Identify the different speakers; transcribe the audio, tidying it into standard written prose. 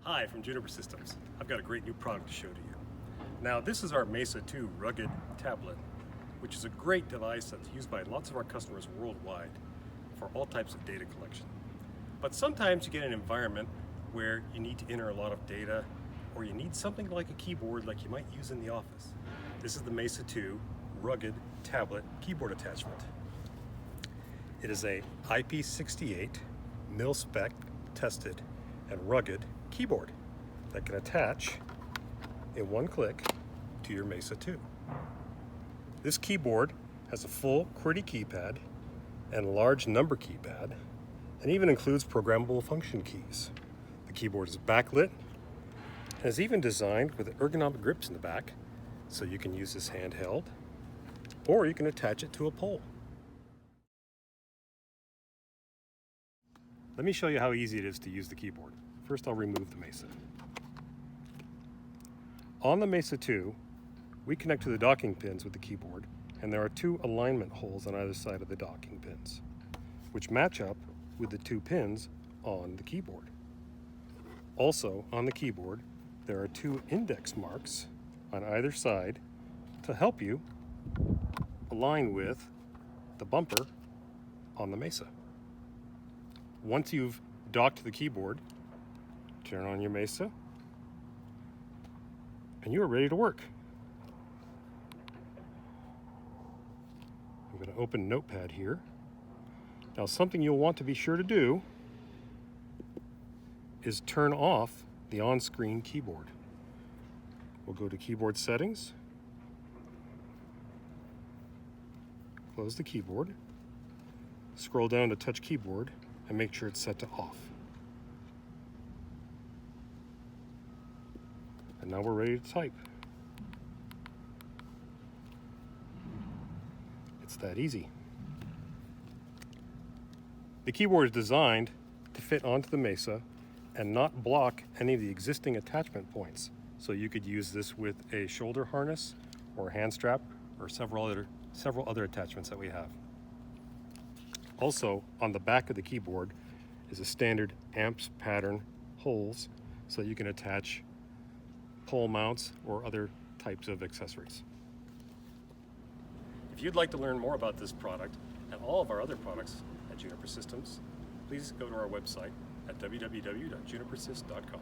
Speaker 1: Hi, from Juniper Systems. I've got a great new product to show to you. Now, this is our Mesa 2 Rugged Tablet, which is a great device that's used by lots of our customers worldwide for all types of data collection. But sometimes you get an environment where you need to enter a lot of data, or you need something like a keyboard like you might use in the office. This is the Mesa 2 Rugged Tablet Keyboard Attachment. It is a IP68 mil-spec tested and rugged keyboard that can attach in one click to your Mesa 2. This keyboard has a full QWERTY keypad and a large number keypad, and even includes programmable function keys. The keyboard is backlit and is even designed with ergonomic grips in the back, so you can use this handheld or you can attach it to a pole. Let me show you how easy it is to use the keyboard. First, I'll remove the Mesa. On the Mesa 2, we connect to the docking pins with the keyboard, and there are two alignment holes on either side of the docking pins, which match up with the two pins on the keyboard. Also, on the keyboard, there are two index marks on either side to help you align with the bumper on the Mesa. Once you've docked the keyboard, turn on your Mesa, and you are ready to work. I'm going to open Notepad here. Now, something you'll want to be sure to do is turn off the on-screen keyboard. We'll go to Keyboard Settings, close the keyboard, scroll down to Touch Keyboard, and make sure it's set to off. And now we're ready to type. It's that easy. The keyboard is designed to fit onto the Mesa and not block any of the existing attachment points. So you could use this with a shoulder harness or a hand strap or several other attachments that we have. Also, on the back of the keyboard is a standard amps pattern holes so you can attach pole mounts or other types of accessories. If you'd like to learn more about this product and all of our other products at Juniper Systems, please go to our website at www.junipersys.com.